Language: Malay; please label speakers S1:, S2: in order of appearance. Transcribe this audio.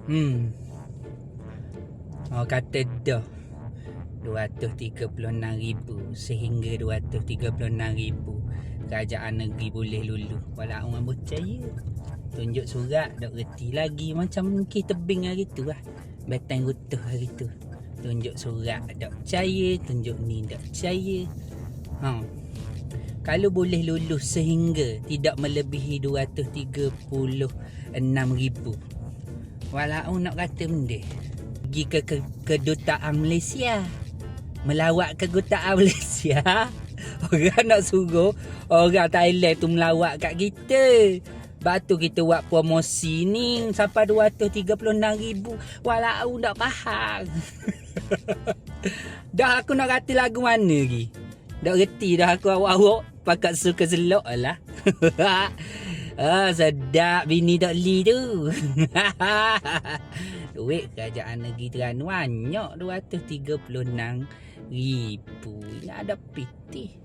S1: Hmm. Oh kata dah 236,000 sehingga 236,000 kerajaan negeri boleh lulu. Walau orang percaya. Tunjuk surat tak reti lagi macam kes tebing hari tu lah. Batang rutuh hari tu. Tunjuk surat tak percaya, tunjuk ni tak percaya. Kalau boleh lulus sehingga tidak melebihi 236,000. Walau nak kata benda. Pergi ke kedutaan Malaysia. Melawat ke kedutaan Malaysia. Orang nak suruh orang Thailand tu melawat kat kita. Lepas tu kita buat promosi ni sampai 236,000. Walau tak faham. Dah aku nak kata lagu mana lagi. Tak reti dah aku awak-awak. Pakat suka selok lah. Sedap bini Dok Lee tu. Duit kerajaan negeri Terengganu banyak 236,000. Ini ada pitih.